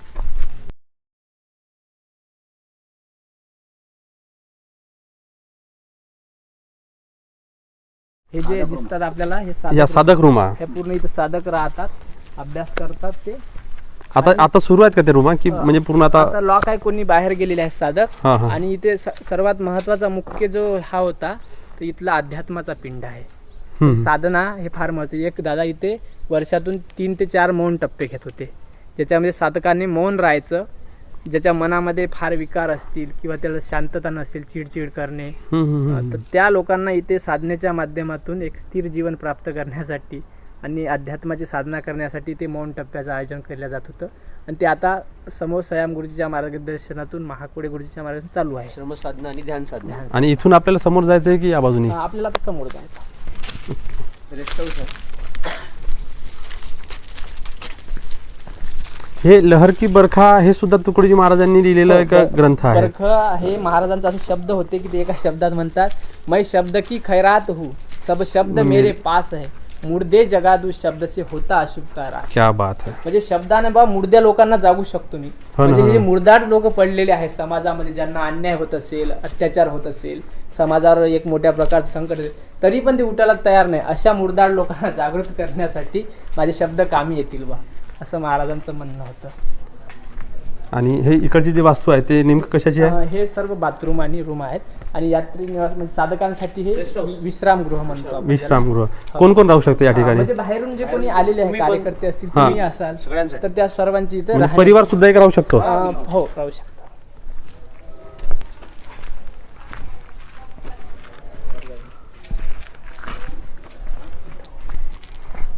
हे जे दिसतात आपल्याला, हे या साधक रूम आहे. हे पूर्ण इथं साधक राहतात, अभ्यास करतात ते. आता सुरू आहेत का ते रूम की म्हणजे पूर्ण आता लॉक आहे, कोणी बाहेर गेलेले आहेत साधक. हा, हा. आणि इथे सर्वात महत्वाचा मुख्य जो हा होता तर इथला अध्यात्माचा पिंड आहे. साधना हे फार महत्वाचे. एक दादा इथे वर्षातून 3 ते 4 मौन टप्पे घेत होते, ज्याच्यामध्ये साधकांनी मौन राहायचं. ज्याच्या मनामध्ये फार विकार असतील किंवा त्याला शांतता नसेल, चिडचिड करणे, तर त्या लोकांना इथे साधनेच्या माध्यमातून एक स्थिर जीवन प्राप्त करण्यासाठी आणि अध्यात्माची साधना करण्यासाठी ते मौन टप्प्याचं आयोजन केलं जात होतं. आणि ते आता समोर सयाम गुरुजीच्या मार्गदर्शनातून, महाकोडे गुरुजीच्या मार्गदर्शन चालू आहे. श्रमसाधना आणि ध्यान साधना. आणि इथून आपल्याला समोर जायचं आहे की या बाजूने? आपल्याला आता समोर जायचं. रेस्ट हाऊस आहे. हे लहर की बरखा हे सुद्धा तुकडोजी महाराजांनी लिहिलेलं एक ग्रंथ आहे. बरखा हे महाराजांचा असे शब्द होते की ते एका शब्दात म्हणतात, मैं शब्द की खैरात हूँ, सब शब्द मेरे पास है, मुर्दे जगादू शब्द से होता अशुभ का राज. क्या बात आहे. म्हणजे शब्दाने बा मुर्द्या लोकांना जागू शकतो मी. म्हणजे हे जे मुर्दाड लोक पडलेले आहेत समाजामध्ये, ज्यांना अन्याय होत असेल, अत्याचार होत असेल, समाजावर एक मोठ्या प्रकारचं संकट असेल, तरी पण ते उठायला तयार नाही, अशा मुर्दाड लोकांना जागृत करण्यासाठी माझे शब्द कामी येतील बा, असं महाराजांचं म्हणणं होतं. आणि हे इकडची जी वास्तू आहे ते नेमकं कशाची आहे? हे सर्व बाथरूम आणि रूम आहेत. आणि यात्री निवास म्हणजे साधकांसाठी हे विश्रामगृह म्हणतो आपण. विश्रामगृह. कोण कोण राहू शकते या ठिकाणी? म्हणजे बाहेरून जे कोणी आलेले आहेत कार्यकर्ते असतील, तुम्ही असाल तर त्या सर्वांची इथे म्हणजे परिवार सुद्धा एक राहू शकतो? हो, राहू शकतो.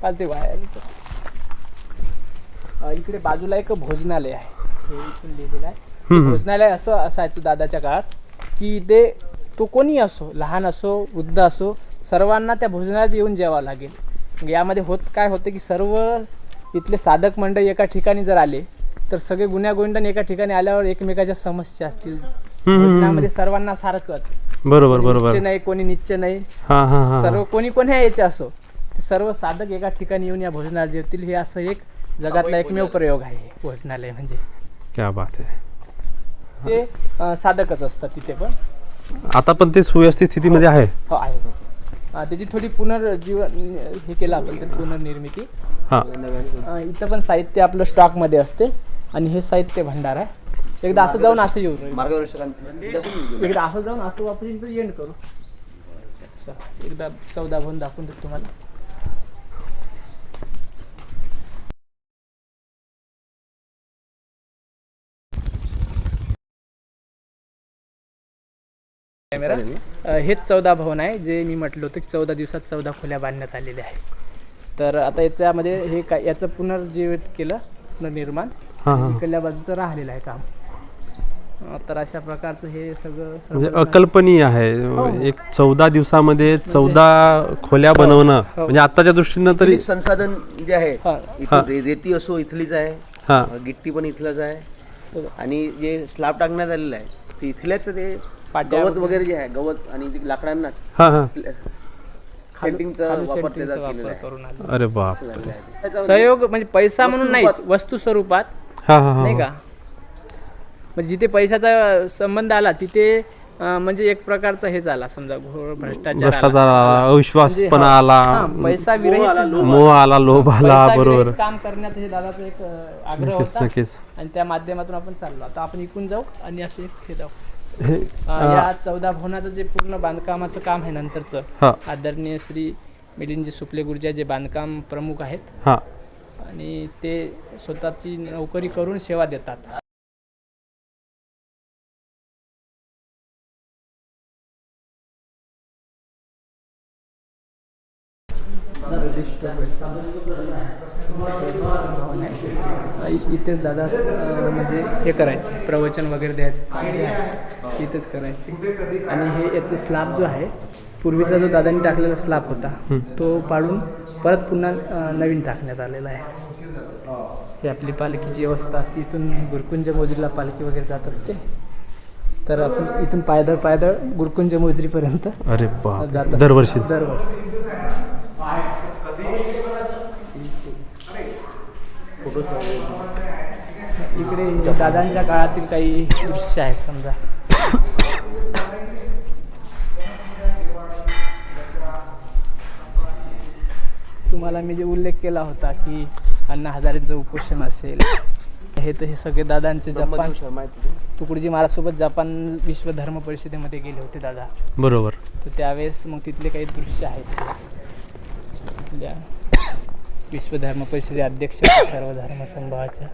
पालते बाहेर इकडे बाजूला एक भोजनालय आहे, हे इथून लिहिलेलं आहे. भोजनालय असं असायचं दादाच्या काळात की ते तो कोणी असो, लहान असो, वृद्ध असो, सर्वांना त्या भोजनालयात येऊन जेवावं लागेल. यामध्ये काय होते की सर्व इथले साधक मंडळी एका ठिकाणी जर आले तर सगळे गुण्यागोविंदन एका ठिकाणी आल्यावर एकमेकाच्या समस्या असतील. भोजनामध्ये सर्वांना सारखंच, बरोबर बरोबर, निश्चय नाही, कोणी निश्चय नाही, सर्व कोणी कोणी यायचे असो, ते सर्व साधक एका ठिकाणी येऊन या भोजनालयात जेवतील. हे असं एक जगातला एकमेव प्रयोग आहे भोजनालय म्हणजे. क्या बात आहे. ते साधकच असतात तिथे पण. आता पण ते सुव्यवस्थित स्थितीमध्ये आहे? हो, आहे. त्याची थोडी पुनर्जीवन हे केलं आपण, पुनर्निर्मिती. इथं पण साहित्य आपलं स्टॉकमध्ये असते आणि हे साहित्य भंडार आहे. एकदा असं जाऊन असं येऊ, एकदा असं जाऊन असं वापरून इथं एंड करू. एकदा 14 भवन दाखवून देतो तुम्हाला. कॅमेरा हेच 14 भवन आहे, जे मी म्हटलं होतं की 14 दिवसात 14 खोल्या बांधण्यात आलेल्या आहे. तर आता याच्यामध्ये हे काय याचं पुनर्जीवित केलं, पुनर्निर्माण इकडल्या बाजूचं राहिलेलं आहे काम. तर अशा प्रकारचं हे सगळं म्हणजे अकल्पनीय आहे. एक 14 दिवसामध्ये 14 खोल्या बनवणं म्हणजे आताच्या दृष्टीनं तरी. संसाधन जे आहे, रेती असो इथलीच आहे, गिट्टी पण इथलंच आहे, आणि जे स्लॅब टाकण्यात आलेलं आहे ते इथल्याच. ते गवत वगैरे जे आहे, गवत आणि लाकडांनाच सेटिंगचा वापर करून. अरे बाप, सहयोग म्हणजे पैसा म्हणून नाही, वस्तू स्वरूपात नाही का. म्हणजे जिथे पैशाचा संबंध आला तिथे म्हणजे एक प्रकारचा हे झाला समजा, भ्रष्टाचार आला, अविश्वासपणा आला, पैसा विरहित मोह आला, लोभ आला. बरोबर, काम करण्यात हे दादाचा एक आग्रह होता आणि त्या माध्यमातून आपण चाललो. आता आपण इकडून जाऊ आणि असं एक हे जाऊ. या 14 भवनाचं जे पूर्ण बांधकामाचं काम आहे नंतरचं, आदरणीय श्री मिलिंदजी सुपले गुरुजी जे बांधकाम प्रमुख आहेत आणि ते स्वतःची नोकरी करून सेवा देतात. इथेच दादा म्हणजे हे करायचे, प्रवचन वगैरे द्यायचं इथेच करायचे. आणि हे याचं स्लॅब जो आहे, पूर्वीचा जो दादांनी टाकलेला स्लॅब होता तो पाडून परत पुन्हा नवीन टाकण्यात आलेला आहे. ही आपली पालखीची व्यवस्था असते, इथून गुरुकुंज मोजरीला पालखी वगैरे जात असते. तर आपण इथून पायदळ गुरुकुंज मोजरीपर्यंत जातात दरवर्षी. इकडे दादांच्या काळातील काही दृश्य आहेत समजा. तुम्हाला मी जे उल्लेख केला होता की अण्णा हजारेंचं उपोषण असेल आहेत हे सगळे दादांचे जपान ब्रह्मदेव शर्मा आहेत तिथे. तुकडोजी महाराजसोबत जपान विश्व धर्म परिषदेमध्ये गेले होते दादा. बरोबर. तर त्यावेळेस मग तिथले काही दृश्य आहेत. तिथल्या विश्व धर्म परिषदे अध्यक्ष सर्व धर्म समूहाच्या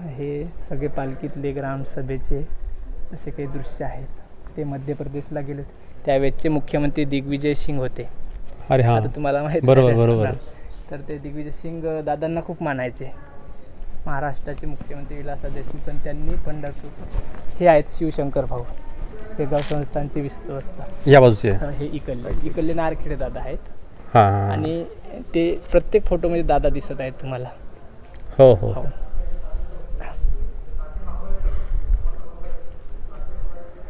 हे सगळे पालखीतले ग्रामसभेचे असे काही दृश्य आहेत. ते मध्य प्रदेशला गेले होते. त्यावेळेचे मुख्यमंत्री दिग्विजय सिंग होते. अरे हां, आता तुम्हाला माहिती बरोबर आहे. बरोबर. तर ते दिग्विजय सिंग दादांना खूप मानायचे. महाराष्ट्राचे मुख्यमंत्री विलासराव देशमुख पण त्यांनी पंढरपूर हे आहेत शिवशंकर भाऊ शेगाव संस्थानचे विश्वस्त या बाजूचे. हे इकल्ले नारखेडे दादा आहेत. हां हां. आणि ते प्रत्येक फोटोमध्ये दादा दिसत आहेत तुम्हाला. हो हो. हो.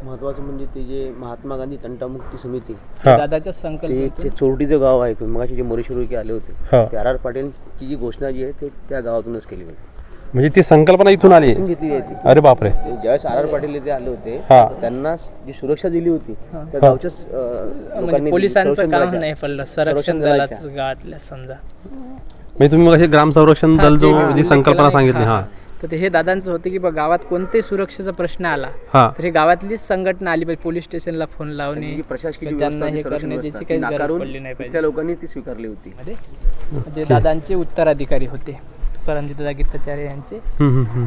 महत्वाचं म्हणजे ते जे महात्मा गांधी तंटामुक्ती समिती हां. दादाच्या ते संकल्प जे चोरटीचं गाव आहे मग जे मोरेश्वर आले होते हां. ते आर पाटीलची जी घोषणा जी आहे ते त्या गावातूनच केली होती. म्हणजे ती संकल्पना इथून आली. इथून घेतली आहे ती. अरे बापरे. ज्यावेळेस आर पाटील इथे आले होते हां. त्यांना जी सुरक्षा दिली होती त्या गावच्याच म्हणजे लोकांनी पोलिसांचं संरक्षण काम दलाच्या. नाही पडलं. संरक्षण दलाचं गावातल्या समजा. म्हणजे तुम्ही मग ग्राम संरक्षण दल जो हां, जी संकल्पना सांगितली. हां. हां तर ते हे दादांचं होतं की बा गावात कोणत्याही सुरक्षेचा प्रश्न आला हां. तर हे गावातलीच संघटना आली पाहिजे. पोलीस स्टेशनला फोन जी लावणे प्रशासकीय त्यांना व्यवस्था हे होती, संरक्षण करण्याची व्यवस्था, ती काही गरज नाकारून पडली नाही तिथल्या पाहिजे. लोकांनी ती स्वीकारली होती. मध्ये जे दादांचे उत्तराधिकारी होते तुकारामजी दादा गीताचार्य यांचे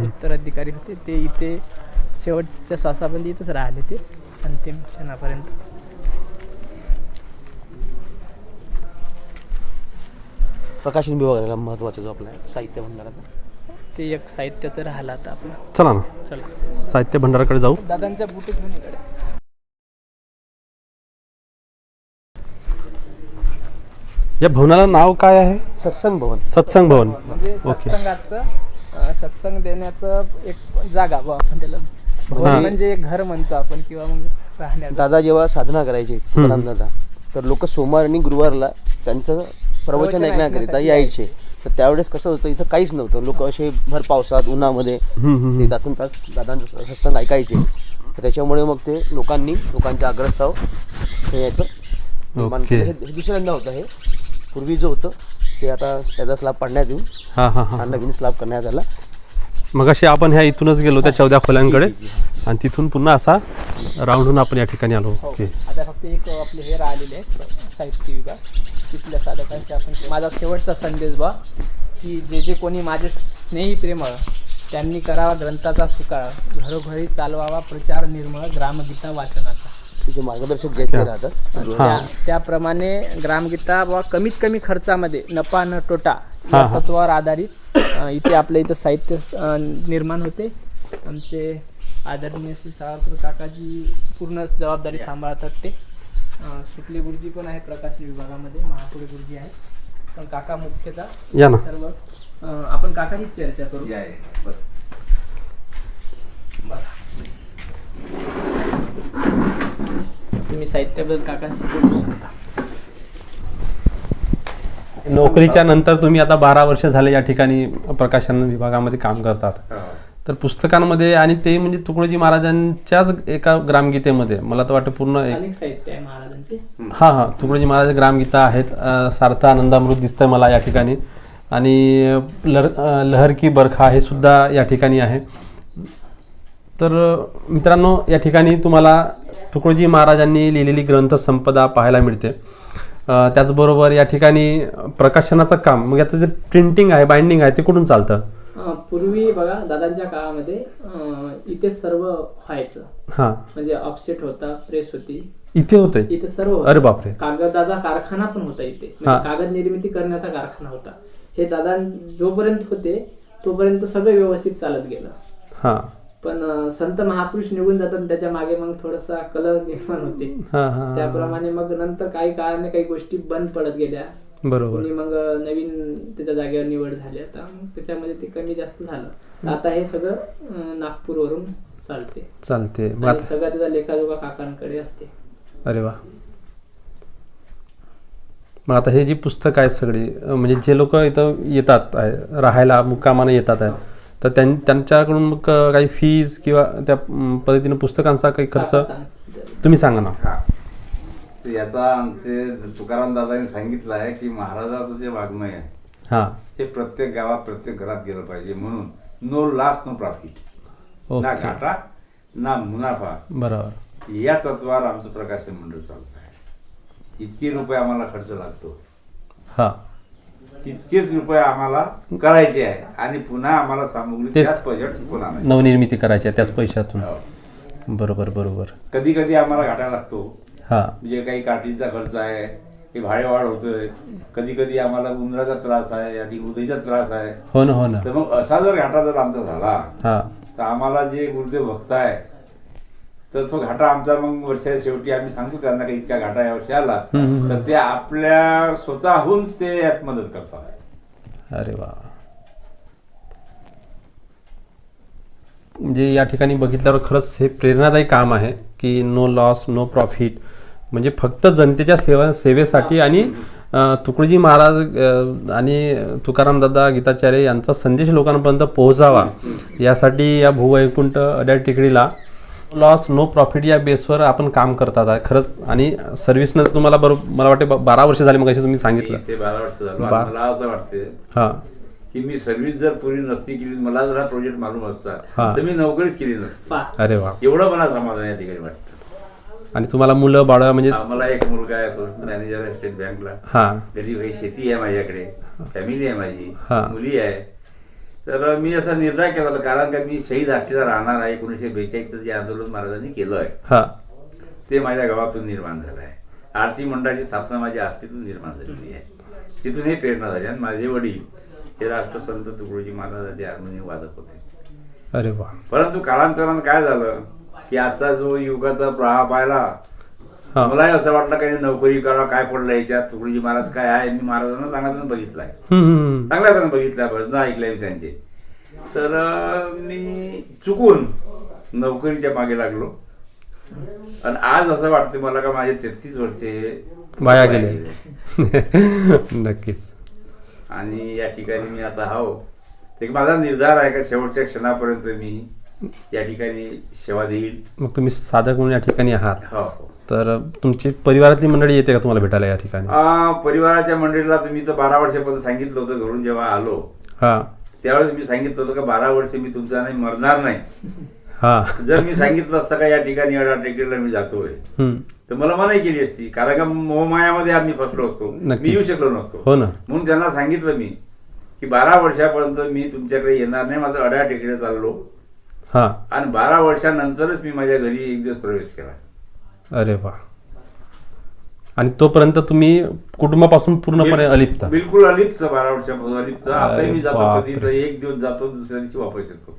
उत्तराधिकारी होते. ते इथे शेवटच्या श्वासापर्यंत इथंच राहिले ते अंतिम क्षणापर्यंत. प्रकाशन विभागाला महत्वाचा जो आपला साहित्य भंडाराचा ते एक साहित्याचं राहिलं आता आपलं. चला ना चला साहित्य भंडाराकडे जाऊ. दादांच्या बुटे घेऊन इकडे. या भवनाला नाव काय आहे? सत्संग भवन. सत्संग भवन. म्हणजे सत्संगाचं सत्संग देण्याचं एक जागा बुवा आपण त्याला भवन म्हणजे एक घर म्हणतो आपण किंवा मग राहण्याचं. दादा जेव्हा साधना करायचे दादा तर लोक सोमवार आणि गुरुवारला त्यांचं प्रवचन ऐकण्याकरिता यायचे. तर त्यावेळेस कसं होतं इथं काहीच नव्हतं. लोक असे भर पावसात उन्हामध्ये ते तासून तास दादांचं सत्संग ऐकायचे. तर त्याच्यामुळे मग ते लोकांच्या आग्रहास्तव हे याचं निर्माण केलं. हे दुसऱ्यांदा होतं. हे पूर्वी जो होतं ते आता त्याचा स्लॅब पाडण्यात येऊन हां हां हां. नवीन स्लॅब करण्यात आला. मग अशी आपण ह्या इथूनच गेलो त्या 14 खोल्यांकडे आणि तिथून पुन्हा असा राऊंडहून आपण या ठिकाणी आलो. ओके. आता फक्त एक आपले हे राहिलेले आहे साहित्य विभाग तिथल्या साधकांचे. आपण माझा शेवटचा संदेश बा की जे कोणी माझे स्नेही प्रेमळ त्यांनी करावा ग्रंथाचा सुकाळ घरोघरी चालवावा प्रचार निर्मळ ग्रामगीता वाचनाचा. तिथे मार्गदर्शक जे ते राहतात त्याप्रमाणे ग्रामगीता व कमीत कमी खर्चामध्ये नफा न तोटा या तत्वावर आधारित इथे आपल्या इथं साहित्य निर्माण होते. आमचे आदरणीय श्री सावरकर काकाजी पूर्ण जबाबदारी सांभाळतात. ते शुक्ले गुरुजी पण आहे प्रकाशन विभागामध्ये. महापुरे गुरुजी आहेत पण काका मुख्यतः या ना. सर्व आपण काकाशीच चर्चा करू. तुम्ही साहित्याबद्दल काकांशी बोलू शकता. नोकरीच्या नंतर तुम्ही आता 12 वर्ष झाले या ठिकाणी प्रकाशन विभागामध्ये काम करतात. तर पुस्तकांमध्ये आणि ते म्हणजे तुकडोजी महाराजांच्याच एका ग्रामगीतेमध्ये मला तर वाटतं पूर्ण अनेक साहित्य आहे महाराजांचे. हां हां तुकडोजी महाराज ग्रामगीता आहेत. सार्थ आनंदामृत दिसतंय मला या ठिकाणी आणि लहर की बरखा हे सुद्धा या ठिकाणी आहे. तर मित्रांनो या ठिकाणी तुम्हाला तुकडोजी महाराजांनी लिहिलेली ग्रंथसंपदा पाहायला मिळते. त्याचबरोबर या ठिकाणी प्रकाशनाचं काम मग याचं जे प्रिंटिंग आहे बाइंडिंग आहे ते कुठून चालतं? पूर्वी बघा दादांच्या काळामध्ये इथे सर्व व्हायचं. हां म्हणजे ऑफसेट होता प्रेस होती इथे होते. इथे सर्व. अरे बापरे. कागदाचा कारखाना पण होता इथे. कागद निर्मिती करण्याचा कारखाना होता. हे दादा जोपर्यंत होते तोपर्यंत सगळं व्यवस्थित चालत गेलं. हां पण संत महापुरुष निघून जातात त्याच्या मागे मग थोडासा कलर निर्माण होते. त्याप्रमाणे मग नंतर काही काळाने काही गोष्टी बंद पडत गेल्या. बरोबर. मग नवीन त्याच्या जागेवर निवड झाली. आता मग त्याच्यामध्ये ते कमी जास्त झालं. आता हे सगळं नागपूरवरून चालते. सगळं त्याचा लेखाजोखा काकांकडे असते. अरे वा. मग आता हे जी पुस्तकं आहेत सगळी म्हणजे जे लोक इथं येतात राहायला मुक्कामाने येतात आहे तर त्यांच्याकडून मग काही फीज किंवा त्या पद्धतीने पुस्तकांचा काही खर्च तुम्ही सांगा ना. याचा आमचे तुकाराम दादांनी सांगितलं आहे की महाराजाचं जे वाङ्मय आहे हां हे प्रत्येक गावात प्रत्येक घरात गेलं पाहिजे. म्हणून नो लॉस नो प्रॉफिट, ना ओके घाटा ना मुनाफा, बरोबर या तत्वावर आमचं प्रकाशन मंडळ चालत आहे. इतके रुपये आम्हाला खर्च लागतो, हां तितकेच रुपये आम्हाला करायचे आहे आणि पुन्हा आम्हाला सामुग्री तेच. त्याच पैशात पुन्हा नाही. नवनिर्मिती करायची आहे त्याच पैशातून. हो. बरोबर बरोबर. कधी कधी आम्हाला घाटा लागतो, हां म्हणजे काही काठीचा खर्च आहे, हे भाडेवाढ होतोय, कधी कधी आम्हाला उंदराचा त्रास आहे आणि उदयचा त्रास आहे. हो ना हो ना. तर मग असा जर घाटा जर आमचा झाला हां तर आम्हाला जे गुरुदेव भक्त आहे तर तो घाटा आमचा मग वर्षाच्या शेवटी आम्ही सांगतो त्यांना की इतका घाटा यावर्षी आला, तर ते आपल्या स्वतःहून ते यात मदत करतात. अरे वा. म्हणजे या ठिकाणी बघितल्यावर खरंच हे प्रेरणादायी काम आहे की नो लॉस नो प्रॉफिट, म्हणजे फक्त जनतेच्या सेवेसाठी आणि तुकडोजी महाराज आणि तुकाराम दादा गीताचार्य यांचा संदेश लोकांपर्यंत पोहोचावा यासाठी या भूवैकुंठ अड्याळ टेकडीला लॉस नो प्रॉफिट या बेसवर आपण काम करतात आहे खरंच. आणि सर्व्हिसनं तुम्हाला बरोबर मला वाटते 12 वर्ष झाली मग तुम्ही सांगितलं. ते 12 वर्ष झालं. मला असं वाटतं हां की मी सर्व्हिस जर पूर्ण नसती केली, मला जर हा प्रोजेक्ट मालूम असता हा. तर मी नोकरीच केली नसती. अरे वा. एवढं मला समाधान या ठिकाणी वाटतं. आणि तुम्हाला मुलं बाळ म्हणजे मला एक मुलगा आहे, मॅनेजर आहे स्टेट बँकला. हां घरी काही शेती आहे माझ्याकडे, फॅमिली आहे माझी, हा. मुली आहे. तर मी असा निर्णय केला होता, कारण का मी शहीद आष्टीला राहणार आहे. 1942 जे आंदोलन महाराजांनी केलं आहे हां ते माझ्या गावातून निर्माण झालं आहे. आरती मंडळाची स्थापना माझ्या आरतीतून निर्माण झालेली आहे. तिथून हे प्रेरणा झाली. आणि माझे वडील हे राष्ट्रसंत तुकडोजी महाराजांचे हार्मोनियम वादक होते. अरे वा. परंतु कालांतरानं काय झालं की आजचा जो युगाचा प्रवाह पाहिला, हां मलाही असं वाटलं काही नोकरी करा, काय पडलं याच्यात, तुकडोजी महाराज काय आहे. मी महाराजांना चांगल्यानं बघितलाय, चांगल्या त्यानं बघितलाय, भजनं ऐकलंय मी त्यांचे. तर मी चुकून नोकरीच्या मागे लागलो. आणि आज असं वाटतं मला का माझे 33 वर्षे वाया गेले. नक्कीच. आणि या ठिकाणी मी आता एक माझा निर्धार आहे का शेवटच्या क्षणापर्यंत मी या ठिकाणी सेवा देईल. मग तुम्ही साधक म्हणून या ठिकाणी आहात, हो. तर तुमची परिवारातली मंडळी येते का तुम्हाला भेटायला या ठिकाणी? परिवाराच्या मंडळीला मी तर 12 वर्षापर्यंत सांगितलं होतं घरून जेव्हा आलो, हां त्यावेळेस मी सांगितलं होतं का 12 वर्ष मी तुमचा नाही मरणार नाही. हां जर मी सांगितलं असतं का या ठिकाणी अड्याळ टेकडीला मी जातोय तर मला मनाई केली असती, कारण का मोहमायामध्ये आम्ही फसलो असतो, मी येऊ शकलो नसतो. हो ना. म्हणून त्यांना सांगितलं मी की 12 वर्षापर्यंत मी तुमच्याकडे येणार नाही, माझं अड्याळ टेकडीला चाललो. हां आणि 12 वर्षानंतरच मी माझ्या घरी एक दिवस प्रवेश केला. अरे वा. आणि तोपर्यंत तुम्ही कुटुंबापासून पूर्णपणे अलिप्त? बिलकुल अलिप्त. 12 वर्षापासून अलिप्त. आताही मी जातो बापरे. कधी तर एक दिवस जातो, दुसऱ्या दिवशी वापस येतो.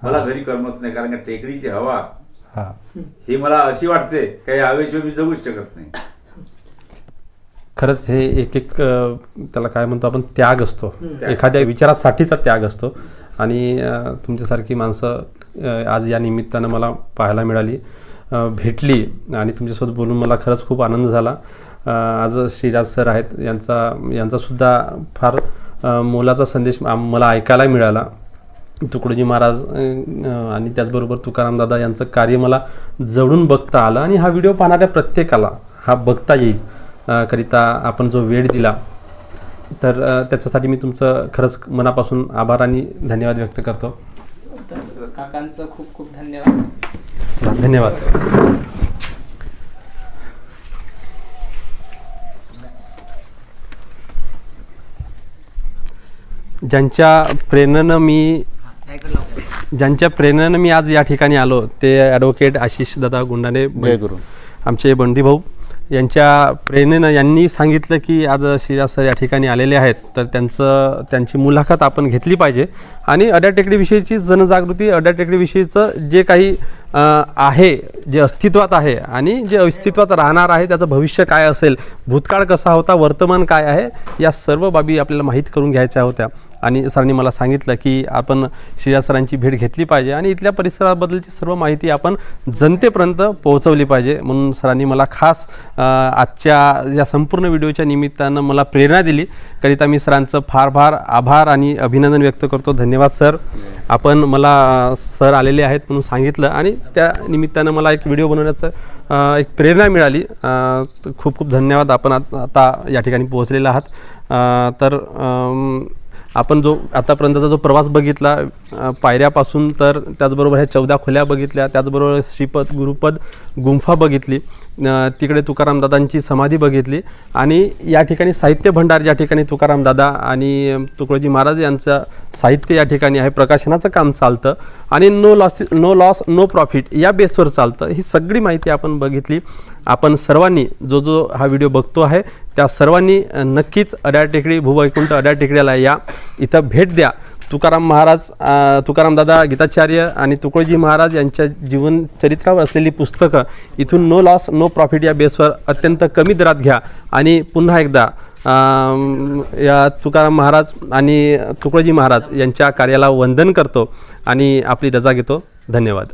मला घरी करमत नाही, कारण का टेकडीची हवा हां ही मला अशी वाटते काही हवेशिवाय मी जगूच शकत नाही. खरंच हे एक त्याला काय म्हणतो आपण, त्याग असतो, एखाद्या विचारासाठीचा त्याग असतो. आणि तुमच्यासारखी माणसं आज या निमित्तानं मला पाहायला मिळाली, भेटली आणि तुमच्यासोबत बोलून मला खरंच खूप आनंद झाला. आज श्रीराज सर आहेत, यांचा सुद्धा फार मोलाचा संदेश मला ऐकायला मिळाला. तुकडोजी महाराज आणि त्याचबरोबर तुकाराम दादा यांचं कार्य मला जवळून बघता आलं. आणि हा व्हिडिओ पाहणाऱ्या प्रत्येकाला हा बघता येईल करिता आपण जो वेळ दिला, तर त्याच्यासाठी मी तुमचं खरंच मनापासून आभार आणि धन्यवाद व्यक्त करतो. तर काकांचं खूप खूप धन्यवाद. चला, धन्यवाद. ज्यांच्या प्रेरणेनं मी आज या ठिकाणी आलो ते ॲडव्होकेट आशिष दादा गुंडाने, जयगुरु, आमचे बंडी भाऊ. यांच्या प्रेरणेनं यांनी सांगितलं की आज श्रीराज सर या ठिकाणी आलेले आहेत, तर त्यांची मुलाखत आपण घेतली पाहिजे. आणि अड्याळ टेकडीविषयीची जनजागृती, अड्याळ टेकडीविषयीचं जे काही आहे, जे अस्तित्वात आहे आणि जे अस्तित्वात राहणार आहे, त्याचं भविष्य काय असेल, भूतकाळ कसा होता, वर्तमान काय आहे, या सर्व बाबी आपल्याला माहीत करून घ्यायच्या होत्या. आणि सरांनी मला सांगितलं की आपण श्रीराज सरांची भेट घेतली पाहिजे आणि इथल्या परिसराबद्दलची सर्व माहिती आपण जनतेपर्यंत पोहोचवली पाहिजे. म्हणून सरांनी मला खास आजच्या या संपूर्ण व्हिडिओच्या निमित्तानं मला प्रेरणा दिली, करिता मी सरांचं फार फार आभार आणि अभिनंदन व्यक्त करतो. धन्यवाद सर. आपण मला सर आलेले आहेत म्हणून सांगितलं आणि त्या निमित्तानं मला एक व्हिडिओ बनवण्याचं एक प्रेरणा मिळाली. खूप खूप धन्यवाद. आपण आता या ठिकाणी पोहोचलेला आहात. तर आपण जो आतापर्यंतचा जो प्रवास बघितला पायऱ्यापासून तर त्याचबरोबर ह्या 14 खोल्या बघितल्या, त्याचबरोबर श्रीपद गुरुपद गुंफा बघितली, तिकडे तुकारामदादांची समाधी बघितली आणि या ठिकाणी साहित्य भंडार ज्या ठिकाणी तुकारामदादा आणि तुकडोजी महाराज यांचं साहित्य या ठिकाणी आहे, प्रकाशनाचं काम चालतं आणि नो लॉस नो प्रॉफिट या बेसवर चालतं. ही सगळी माहिती आपण बघितली. आपण सर्वांनी जो हा व्हिडिओ बघतो आहे त्या सर्वांनी नक्कीच अड्याळ टेकडी भूवैकुंठ अड्याळ टेकडीला या, इथं भेट द्या. तुकारामदादा गीताचार्य आणि तुकडोजी महाराज यांच्या जीवनचरित्रावर असलेली पुस्तकं इथून नो लॉस नो प्रॉफिट या बेसवर अत्यंत कमी दरात घ्या. आणि पुन्हा एकदा या तुकाराम महाराज आणि तुकडोजी महाराज यांच्या कार्याला वंदन करतो आणि आपली रजा घेतो. धन्यवाद.